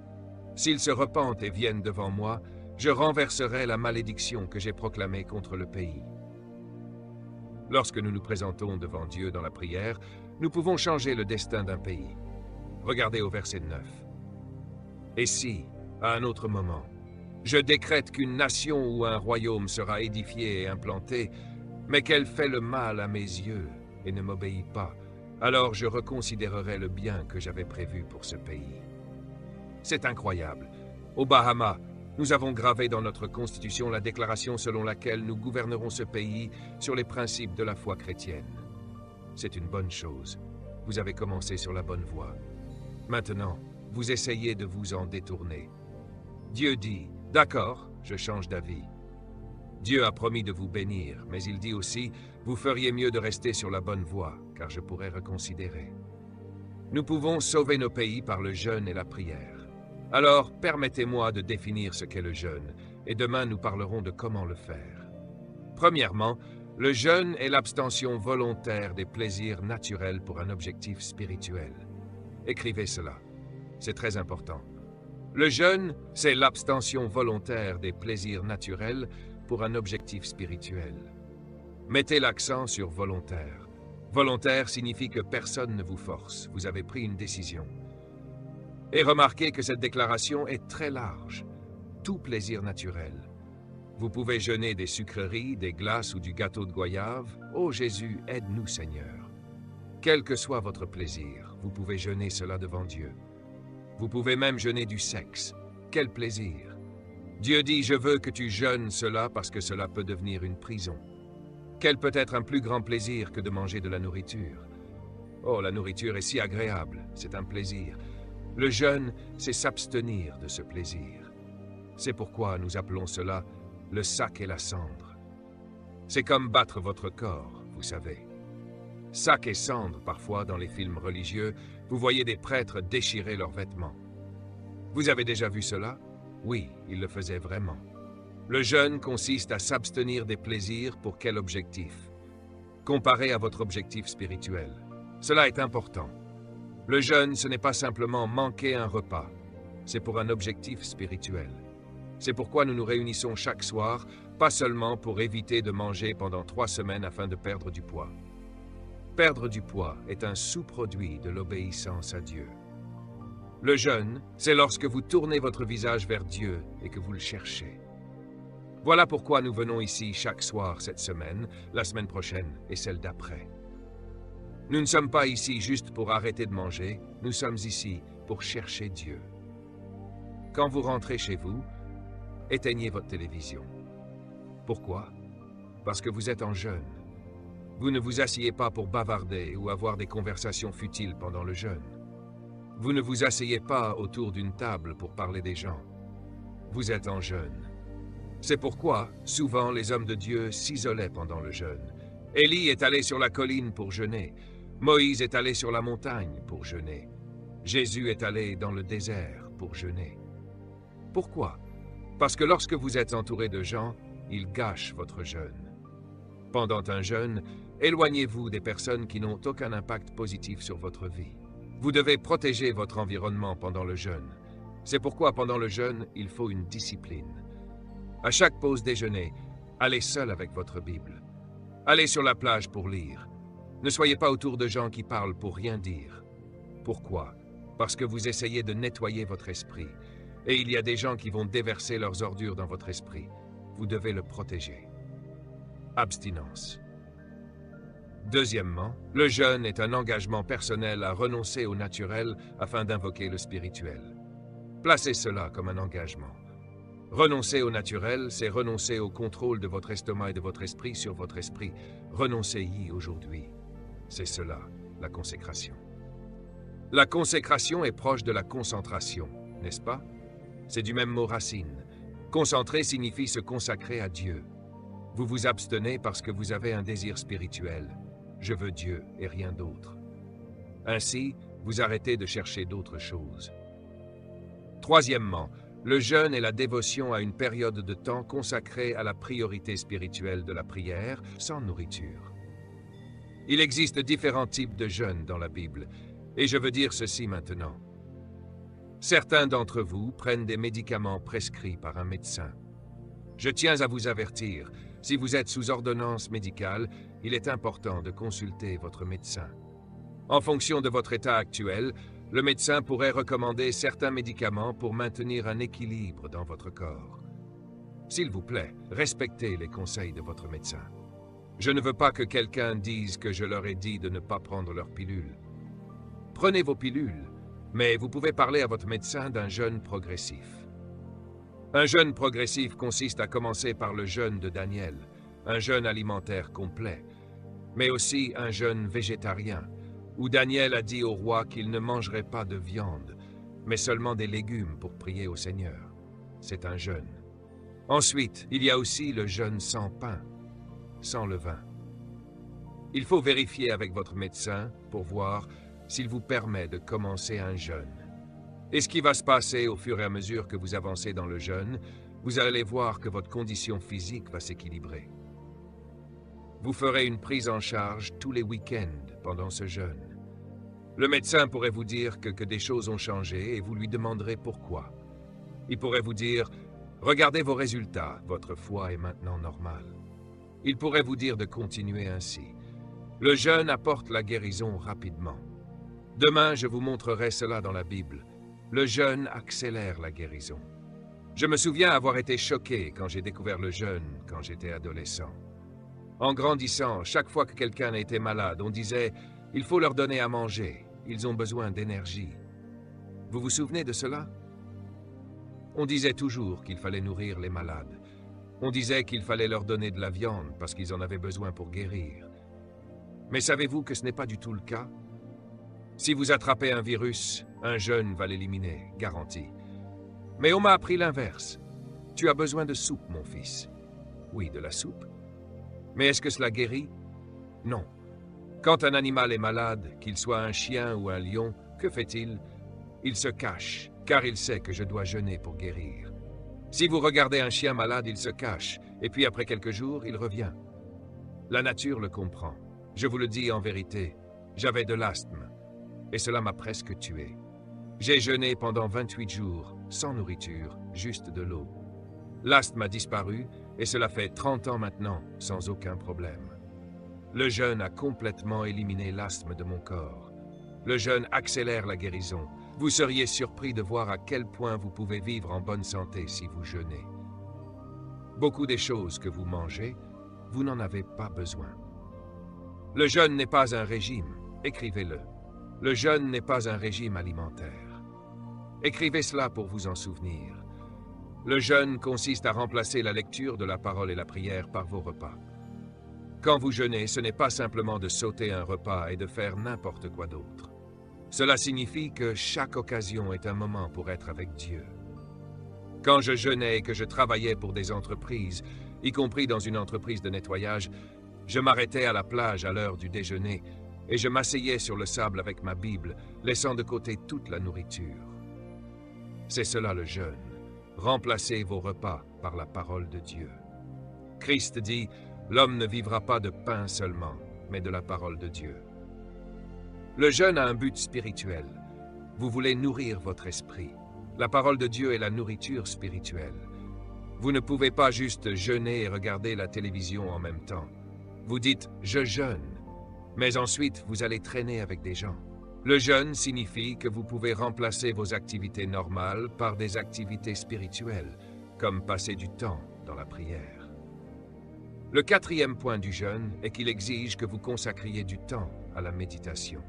« S'ils se repentent et viennent devant moi, je renverserai la malédiction que j'ai proclamée contre le pays. » Lorsque nous nous présentons devant Dieu dans la prière, nous pouvons changer le destin d'un pays. Regardez au verset 9. « Et si, à un autre moment, je décrète qu'une nation ou un royaume sera édifié et implanté, mais qu'elle fait le mal à mes yeux et ne m'obéit pas, alors je reconsidérerai le bien que j'avais prévu pour ce pays. » C'est incroyable. Aux Bahamas, nous avons gravé dans notre constitution la déclaration selon laquelle nous gouvernerons ce pays sur les principes de la foi chrétienne. C'est une bonne chose. Vous avez commencé sur la bonne voie. Maintenant, vous essayez de vous en détourner. Dieu dit, « D'accord, je change d'avis. » Dieu a promis de vous bénir, mais il dit aussi, « Vous feriez mieux de rester sur la bonne voie, car je pourrais reconsidérer. » Nous pouvons sauver nos pays par le jeûne et la prière. Alors, permettez-moi de définir ce qu'est le jeûne, et demain nous parlerons de comment le faire. Premièrement, le jeûne est l'abstention volontaire des plaisirs naturels pour un objectif spirituel. Écrivez cela, c'est très important. Le jeûne, c'est l'abstention volontaire des plaisirs naturels pour un objectif spirituel. Mettez l'accent sur volontaire. Volontaire signifie que personne ne vous force, vous avez pris une décision. Et remarquez que cette déclaration est très large. Tout plaisir naturel. Vous pouvez jeûner des sucreries, des glaces ou du gâteau de goyave. Ô Jésus, aide-nous Seigneur. Quel que soit votre plaisir, vous pouvez jeûner cela devant Dieu. Vous pouvez même jeûner du sexe. Quel plaisir! Dieu dit, je veux que tu jeûnes cela parce que cela peut devenir une prison. Quel peut être un plus grand plaisir que de manger de la nourriture? Oh, la nourriture est si agréable, c'est un plaisir. Le jeûne, c'est s'abstenir de ce plaisir. C'est pourquoi nous appelons cela le sac et la cendre. C'est comme battre votre corps, vous savez. Sac et cendre, parfois, dans les films religieux, vous voyez des prêtres déchirer leurs vêtements. Vous avez déjà vu cela? Oui, ils le faisaient vraiment. Le jeûne consiste à s'abstenir des plaisirs pour quel objectif? Comparé à votre objectif spirituel. Cela est important. Le jeûne, ce n'est pas simplement manquer un repas, c'est pour un objectif spirituel. C'est pourquoi nous nous réunissons chaque soir, pas seulement pour éviter de manger pendant 3 semaines afin de perdre du poids. Perdre du poids est un sous-produit de l'obéissance à Dieu. Le jeûne, c'est lorsque vous tournez votre visage vers Dieu et que vous le cherchez. Voilà pourquoi nous venons ici chaque soir cette semaine, la semaine prochaine et celle d'après. Nous ne sommes pas ici juste pour arrêter de manger, nous sommes ici pour chercher Dieu. Quand vous rentrez chez vous, éteignez votre télévision. Pourquoi? Parce que vous êtes en jeûne. Vous ne vous asseyez pas pour bavarder ou avoir des conversations futiles pendant le jeûne. Vous ne vous asseyez pas autour d'une table pour parler des gens. Vous êtes en jeûne. C'est pourquoi, souvent, les hommes de Dieu s'isolaient pendant le jeûne. Élie est allé sur la colline pour jeûner. Moïse est allé sur la montagne pour jeûner. Jésus est allé dans le désert pour jeûner. Pourquoi? Parce que lorsque vous êtes entouré de gens, ils gâchent votre jeûne. Pendant un jeûne, éloignez-vous des personnes qui n'ont aucun impact positif sur votre vie. Vous devez protéger votre environnement pendant le jeûne. C'est pourquoi pendant le jeûne, il faut une discipline. À chaque pause déjeuner, allez seul avec votre Bible. Allez sur la plage pour lire. Ne soyez pas autour de gens qui parlent pour rien dire. Pourquoi? Parce que vous essayez de nettoyer votre esprit. Et il y a des gens qui vont déverser leurs ordures dans votre esprit. Vous devez le protéger. Abstinence. Deuxièmement, le jeûne est un engagement personnel à renoncer au naturel afin d'invoquer le spirituel. Placez cela comme un engagement. Renoncer au naturel, c'est renoncer au contrôle de votre estomac et de votre esprit sur votre esprit. Renoncez-y aujourd'hui. C'est cela, la consécration. La consécration est proche de la concentration, n'est-ce pas? C'est du même mot racine. Concentrer signifie se consacrer à Dieu. Vous vous abstenez parce que vous avez un désir spirituel. Je veux Dieu et rien d'autre. Ainsi, vous arrêtez de chercher d'autres choses. Troisièmement, le jeûne est la dévotion à une période de temps consacrée à la priorité spirituelle de la prière, sans nourriture. Il existe différents types de jeûne dans la Bible, et je veux dire ceci maintenant. Certains d'entre vous prennent des médicaments prescrits par un médecin. Je tiens à vous avertir, si vous êtes sous ordonnance médicale, il est important de consulter votre médecin. En fonction de votre état actuel, le médecin pourrait recommander certains médicaments pour maintenir un équilibre dans votre corps. S'il vous plaît, respectez les conseils de votre médecin. Je ne veux pas que quelqu'un dise que je leur ai dit de ne pas prendre leurs pilules. Prenez vos pilules, mais vous pouvez parler à votre médecin d'un jeûne progressif. Un jeûne progressif consiste à commencer par le jeûne de Daniel, un jeûne alimentaire complet, mais aussi un jeûne végétarien, où Daniel a dit au roi qu'il ne mangerait pas de viande, mais seulement des légumes pour prier au Seigneur. C'est un jeûne. Ensuite, il y a aussi le jeûne sans pain, sans levain. Il faut vérifier avec votre médecin pour voir s'il vous permet de commencer un jeûne. Et ce qui va se passer au fur et à mesure que vous avancez dans le jeûne, vous allez voir que votre condition physique va s'équilibrer. Vous ferez une prise en charge tous les week-ends pendant ce jeûne. Le médecin pourrait vous dire que des choses ont changé et vous lui demanderez pourquoi. Il pourrait vous dire « Regardez vos résultats, votre foi est maintenant normale ». Il pourrait vous dire de continuer ainsi. Le jeûne apporte la guérison rapidement. Demain, je vous montrerai cela dans la Bible. Le jeûne accélère la guérison. Je me souviens avoir été choqué quand j'ai découvert le jeûne quand j'étais adolescent. En grandissant, chaque fois que quelqu'un était malade, on disait « Il faut leur donner à manger, ils ont besoin d'énergie ». Vous vous souvenez de cela? On disait toujours qu'il fallait nourrir les malades. On disait qu'il fallait leur donner de la viande parce qu'ils en avaient besoin pour guérir. Mais savez-vous que ce n'est pas du tout le cas? Si vous attrapez un virus, un jeûne va l'éliminer, garanti. Mais on m'a appris l'inverse. Tu as besoin de soupe, mon fils. Oui, de la soupe. Mais est-ce que cela guérit? Non. Quand un animal est malade, qu'il soit un chien ou un lion, que fait-il? Il se cache, car il sait que je dois jeûner pour guérir. Si vous regardez un chien malade, il se cache, et puis après quelques jours, il revient. La nature le comprend. Je vous le dis en vérité, j'avais de l'asthme, et cela m'a presque tué. J'ai jeûné pendant 28 jours, sans nourriture, juste de l'eau. L'asthme a disparu, et cela fait 30 ans maintenant, sans aucun problème. Le jeûne a complètement éliminé l'asthme de mon corps. Le jeûne accélère la guérison. Vous seriez surpris de voir à quel point vous pouvez vivre en bonne santé si vous jeûnez. Beaucoup des choses que vous mangez, vous n'en avez pas besoin. Le jeûne n'est pas un régime, écrivez-le. Le jeûne n'est pas un régime alimentaire. Écrivez cela pour vous en souvenir. Le jeûne consiste à remplacer la lecture de la parole et la prière par vos repas. Quand vous jeûnez, ce n'est pas simplement de sauter un repas et de faire n'importe quoi d'autre. Cela signifie que chaque occasion est un moment pour être avec Dieu. Quand je jeûnais et que je travaillais pour des entreprises, y compris dans une entreprise de nettoyage, je m'arrêtais à la plage à l'heure du déjeuner et je m'asseyais sur le sable avec ma Bible, laissant de côté toute la nourriture. C'est cela le jeûne. Remplacez vos repas par la parole de Dieu. Christ dit, l'homme ne vivra pas de pain seulement, mais de la parole de Dieu. Le jeûne a un but spirituel. Vous voulez nourrir votre esprit. La parole de Dieu est la nourriture spirituelle. Vous ne pouvez pas juste jeûner et regarder la télévision en même temps. Vous dites « je jeûne », mais ensuite vous allez traîner avec des gens. Le jeûne signifie que vous pouvez remplacer vos activités normales par des activités spirituelles, comme passer du temps dans la prière. Le quatrième point du jeûne est qu'il exige que vous consacriez du temps à la méditation.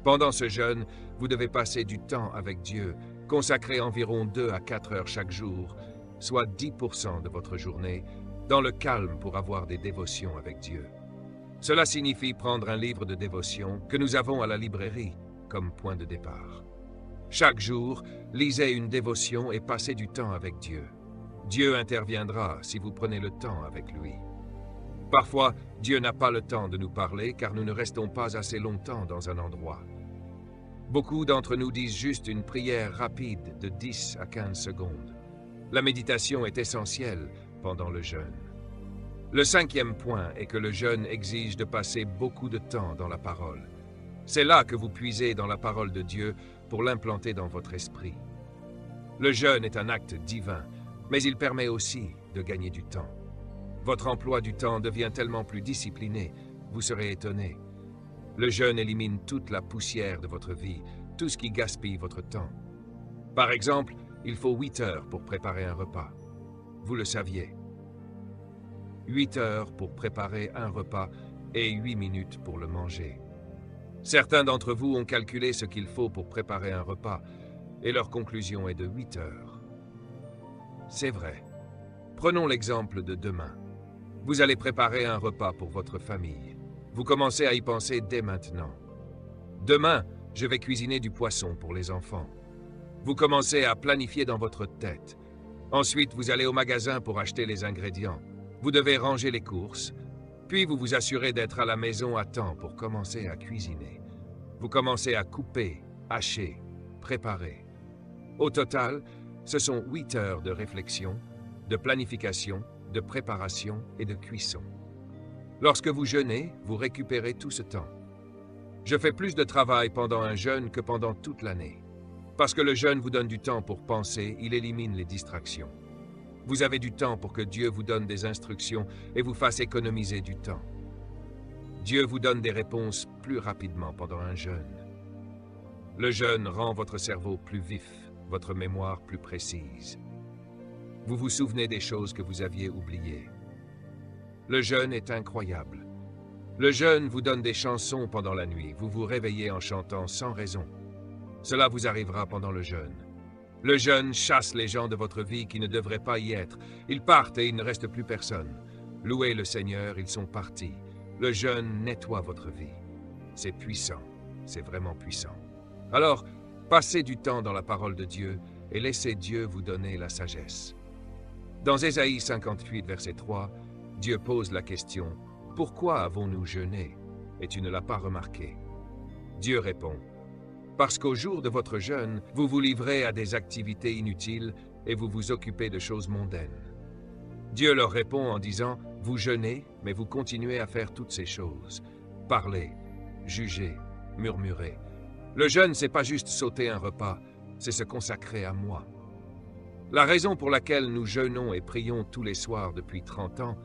Pendant ce jeûne, vous devez passer du temps avec Dieu, consacrer environ 2 à 4 heures chaque jour, soit 10% de votre journée, dans le calme pour avoir des dévotions avec Dieu. Cela signifie prendre un livre de dévotion que nous avons à la librairie comme point de départ. Chaque jour, lisez une dévotion et passez du temps avec Dieu. Dieu interviendra si vous prenez le temps avec lui. Parfois, Dieu n'a pas le temps de nous parler car nous ne restons pas assez longtemps dans un endroit. Beaucoup d'entre nous disent juste une prière rapide de 10 à 15 secondes. La méditation est essentielle pendant le jeûne. Le cinquième point est que le jeûne exige de passer beaucoup de temps dans la parole. C'est là que vous puisez dans la parole de Dieu pour l'implanter dans votre esprit. Le jeûne est un acte divin, mais il permet aussi de gagner du temps. Votre emploi du temps devient tellement plus discipliné, vous serez étonné. Le jeûne élimine toute la poussière de votre vie, tout ce qui gaspille votre temps. Par exemple, il faut 8 heures pour préparer un repas. Vous le saviez. 8 heures pour préparer un repas et 8 minutes pour le manger. Certains d'entre vous ont calculé ce qu'il faut pour préparer un repas et leur conclusion est de 8 heures. C'est vrai. Prenons l'exemple de demain. Vous allez préparer un repas pour votre famille. Vous commencez à y penser dès maintenant. Demain, je vais cuisiner du poisson pour les enfants. Vous commencez à planifier dans votre tête. Ensuite, vous allez au magasin pour acheter les ingrédients. Vous devez ranger les courses, puis vous vous assurez d'être à la maison à temps pour commencer à cuisiner. Vous commencez à couper, hacher, préparer. Au total, ce sont 8 heures de réflexion, de planification, de préparation et de cuisson. Lorsque vous jeûnez, vous récupérez tout ce temps. Je fais plus de travail pendant un jeûne que pendant toute l'année. Parce que le jeûne vous donne du temps pour penser, il élimine les distractions. Vous avez du temps pour que Dieu vous donne des instructions et vous fasse économiser du temps. Dieu vous donne des réponses plus rapidement pendant un jeûne. Le jeûne rend votre cerveau plus vif, votre mémoire plus précise. Vous vous souvenez des choses que vous aviez oubliées. Le jeûne est incroyable. Le jeûne vous donne des chansons pendant la nuit. Vous vous réveillez en chantant sans raison. Cela vous arrivera pendant le jeûne. Le jeûne chasse les gens de votre vie qui ne devraient pas y être. Ils partent et il ne reste plus personne. Louez le Seigneur, ils sont partis. Le jeûne nettoie votre vie. C'est puissant, c'est vraiment puissant. Alors, passez du temps dans la parole de Dieu et laissez Dieu vous donner la sagesse. Dans Ésaïe 58, verset 3, Dieu pose la question « Pourquoi avons-nous jeûné ?» Et tu ne l'as pas remarqué. Dieu répond « Parce qu'au jour de votre jeûne, vous vous livrez à des activités inutiles et vous vous occupez de choses mondaines. » Dieu leur répond en disant « Vous jeûnez, mais vous continuez à faire toutes ces choses. Parlez, jugez, murmurez. Le jeûne, c'est pas juste sauter un repas, c'est se consacrer à moi. » La raison pour laquelle nous jeûnons et prions tous les soirs depuis 30 ans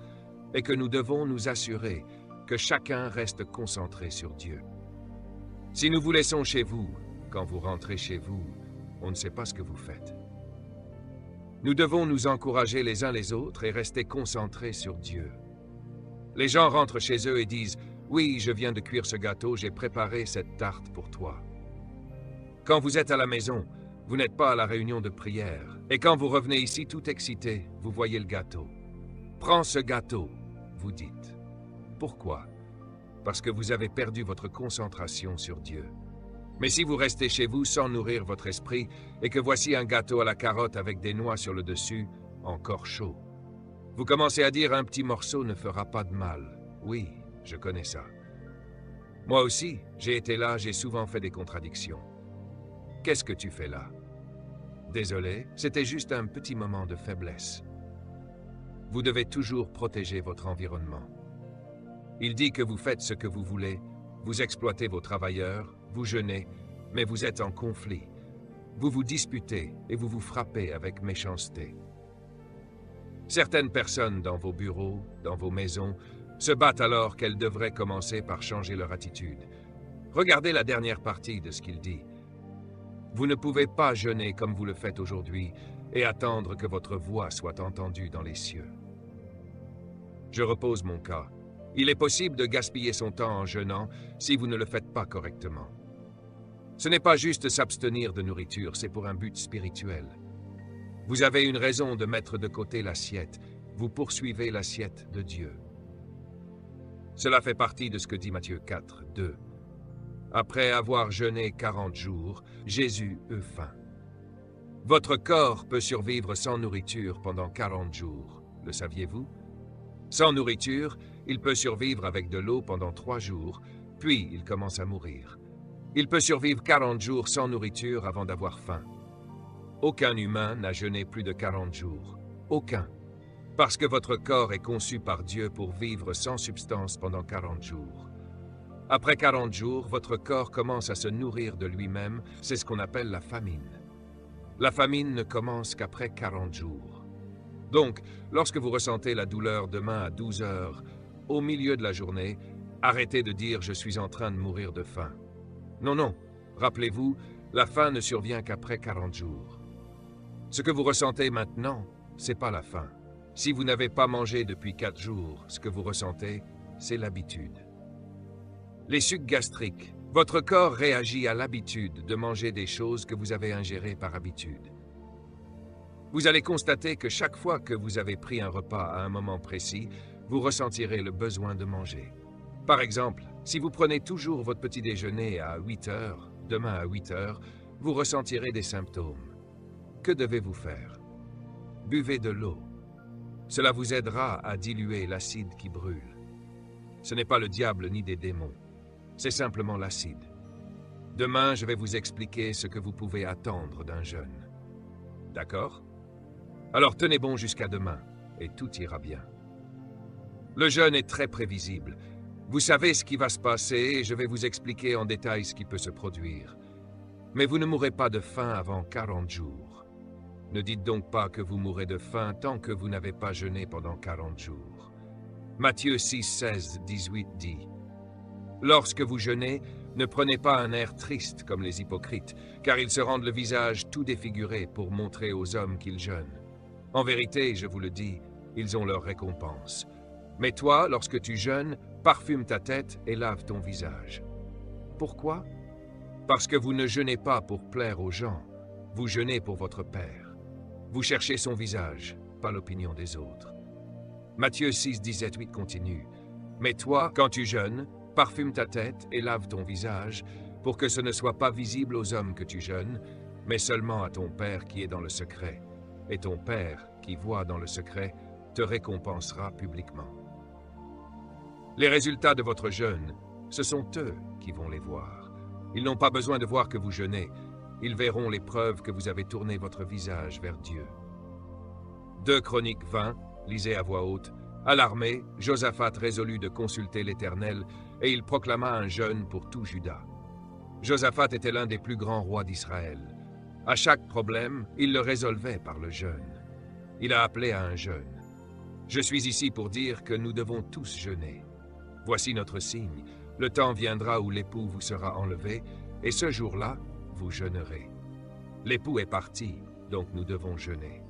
est que nous devons nous assurer que chacun reste concentré sur Dieu. Si nous vous laissons chez vous, quand vous rentrez chez vous, on ne sait pas ce que vous faites. Nous devons nous encourager les uns les autres et rester concentrés sur Dieu. Les gens rentrent chez eux et disent « Oui, je viens de cuire ce gâteau, j'ai préparé cette tarte pour toi. » Quand vous êtes à la maison, vous n'êtes pas à la réunion de prière. Et quand vous revenez ici tout excité, vous voyez le gâteau. « Prends ce gâteau », vous dites. Pourquoi? Parce que vous avez perdu votre concentration sur Dieu. Mais si vous restez chez vous sans nourrir votre esprit et que voici un gâteau à la carotte avec des noix sur le dessus, encore chaud, vous commencez à dire un petit morceau ne fera pas de mal. Oui, je connais ça. Moi aussi, j'ai été là, j'ai souvent fait des contradictions. Qu'est-ce que tu fais là? Désolé, c'était juste un petit moment de faiblesse. Vous devez toujours protéger votre environnement. Il dit que vous faites ce que vous voulez, vous exploitez vos travailleurs, vous jeûnez, mais vous êtes en conflit. vous vous disputez et vous vous frappez avec méchanceté. Certaines personnes dans vos bureaux, dans vos maisons, se battent alors qu'elles devraient commencer par changer leur attitude. Regardez la dernière partie de ce qu'il dit. Vous ne pouvez pas jeûner comme vous le faites aujourd'hui et attendre que votre voix soit entendue dans les cieux. Je repose mon cas. Il est possible de gaspiller son temps en jeûnant si vous ne le faites pas correctement. Ce n'est pas juste s'abstenir de nourriture, c'est pour un but spirituel. Vous avez une raison de mettre de côté l'assiette. Vous poursuivez l'assiette de Dieu. Cela fait partie de ce que dit Matthieu 4, 2. Après avoir jeûné 40 jours, Jésus eut faim. Votre corps peut survivre sans nourriture pendant 40 jours. Le saviez-vous? Sans nourriture, il peut survivre avec de l'eau pendant 3 jours, puis il commence à mourir. Il peut survivre 40 jours sans nourriture avant d'avoir faim. Aucun humain n'a jeûné plus de 40 jours. Aucun. Parce que votre corps est conçu par Dieu pour vivre sans substance pendant 40 jours. Après 40 jours, votre corps commence à se nourrir de lui-même, c'est ce qu'on appelle la famine. La famine ne commence qu'après 40 jours. Donc, lorsque vous ressentez la douleur demain à 12 heures, au milieu de la journée, arrêtez de dire « je suis en train de mourir de faim ». Non, non, rappelez-vous, la faim ne survient qu'après 40 jours. Ce que vous ressentez maintenant, c'est pas la faim. Si vous n'avez pas mangé depuis 4 jours, ce que vous ressentez, c'est l'habitude. Les sucs gastriques. Votre corps réagit à l'habitude de manger des choses que vous avez ingérées par habitude. Vous allez constater que chaque fois que vous avez pris un repas à un moment précis, vous ressentirez le besoin de manger. Par exemple, si vous prenez toujours votre petit déjeuner à 8 heures, demain à 8 heures, vous ressentirez des symptômes. Que devez-vous faire? Buvez de l'eau. Cela vous aidera à diluer l'acide qui brûle. Ce n'est pas le diable ni des démons, c'est simplement l'acide. Demain, je vais vous expliquer ce que vous pouvez attendre d'un jeûne. D'accord? Alors tenez bon jusqu'à demain, et tout ira bien. Le jeûne est très prévisible. Vous savez ce qui va se passer et je vais vous expliquer en détail ce qui peut se produire. Mais vous ne mourrez pas de faim avant 40 jours. Ne dites donc pas que vous mourrez de faim tant que vous n'avez pas jeûné pendant 40 jours. Matthieu 6, 16, 18 dit « Lorsque vous jeûnez, ne prenez pas un air triste comme les hypocrites, car ils se rendent le visage tout défiguré pour montrer aux hommes qu'ils jeûnent. En vérité, je vous le dis, ils ont leur récompense. Mais toi, lorsque tu jeûnes, parfume ta tête et lave ton visage. Pourquoi? Parce que vous ne jeûnez pas pour plaire aux gens, vous jeûnez pour votre Père. Vous cherchez son visage, pas l'opinion des autres. » Matthieu 6, 17, 8 continue. « Mais toi, quand tu jeûnes, parfume ta tête et lave ton visage, pour que ce ne soit pas visible aux hommes que tu jeûnes, mais seulement à ton Père qui est dans le secret. Et ton Père, qui voit dans le secret, te récompensera publiquement. » Les résultats de votre jeûne, ce sont eux qui vont les voir. Ils n'ont pas besoin de voir que vous jeûnez. Ils verront les preuves que vous avez tourné votre visage vers Dieu. 2 Chroniques 20, lisez à voix haute. À l'armée, Josaphat résolut de consulter l'Éternel et il proclama un jeûne pour tout Juda. Josaphat était l'un des plus grands rois d'Israël. À chaque problème, il le résolvait par le jeûne. Il a appelé à un jeûne. Je suis ici pour dire que nous devons tous jeûner. Voici notre signe. Le temps viendra où l'époux vous sera enlevé, et ce jour-là, vous jeûnerez. L'époux est parti, donc nous devons jeûner.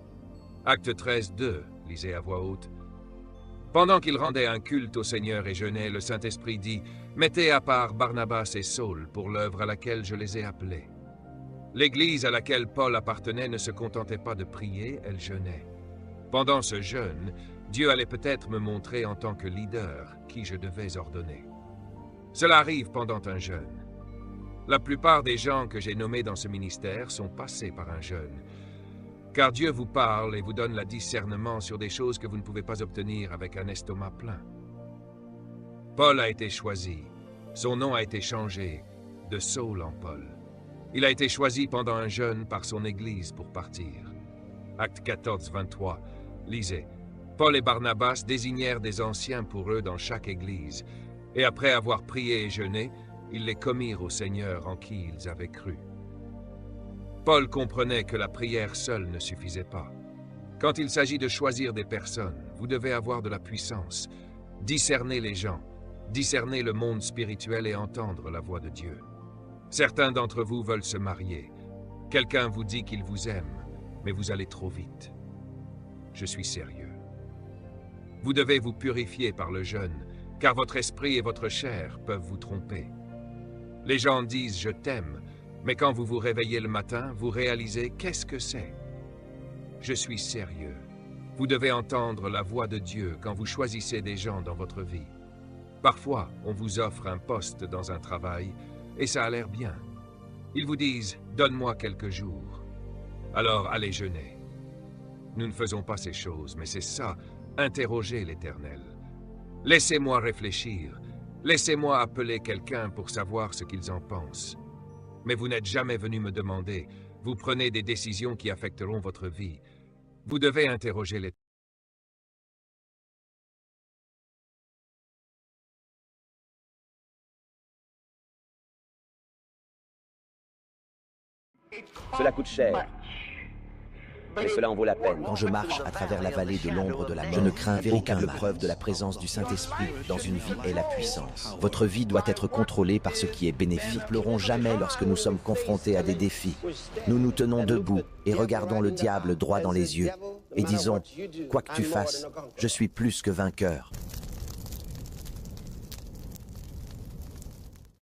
Acte 13, 2, lisez à voix haute. Pendant qu'il rendait un culte au Seigneur et jeûnait, le Saint-Esprit dit « Mettez à part Barnabas et Saul pour l'œuvre à laquelle je les ai appelés. » L'église à laquelle Paul appartenait ne se contentait pas de prier, elle jeûnait. Pendant ce jeûne, Dieu allait peut-être me montrer en tant que leader qui je devais ordonner. Cela arrive pendant un jeûne. La plupart des gens que j'ai nommés dans ce ministère sont passés par un jeûne, car Dieu vous parle et vous donne le discernement sur des choses que vous ne pouvez pas obtenir avec un estomac plein. Paul a été choisi, son nom a été changé de Saul en Paul. Il a été choisi pendant un jeûne par son Église pour partir. Acte 14, 23, lisez. Paul et Barnabas désignèrent des anciens pour eux dans chaque Église, et après avoir prié et jeûné, ils les commirent au Seigneur en qui ils avaient cru. Paul comprenait que la prière seule ne suffisait pas. Quand il s'agit de choisir des personnes, vous devez avoir de la puissance, discerner les gens, discerner le monde spirituel et entendre la voix de Dieu. Certains d'entre vous veulent se marier. Quelqu'un vous dit qu'il vous aime, mais vous allez trop vite. Je suis sérieux. Vous devez vous purifier par le jeûne, car votre esprit et votre chair peuvent vous tromper. Les gens disent « je t'aime », mais quand vous vous réveillez le matin, vous réalisez « qu'est-ce que c'est ?» Je suis sérieux. Vous devez entendre la voix de Dieu quand vous choisissez des gens dans votre vie. Parfois, on vous offre un poste dans un travail, et ça a l'air bien. Ils vous disent « donne-moi quelques jours ». Alors allez jeûner. Nous ne faisons pas ces choses, mais c'est ça, interroger l'Éternel. Laissez-moi réfléchir. Laissez-moi appeler quelqu'un pour savoir ce qu'ils en pensent. Mais vous n'êtes jamais venu me demander. Vous prenez des décisions qui affecteront votre vie. Vous devez interroger l'Éternel. Cela coûte cher. Mais cela en vaut la peine. Quand je marche à travers la vallée de l'ombre de la mort, je ne crains véritable preuve de la présence du Saint-Esprit dans une vie est la puissance. Votre vie doit être contrôlée par ce qui est bénéfique. Ne pleurons jamais lorsque nous sommes confrontés à des défis. Nous nous tenons debout et regardons le diable droit dans les yeux et disons, quoi que tu fasses, je suis plus que vainqueur.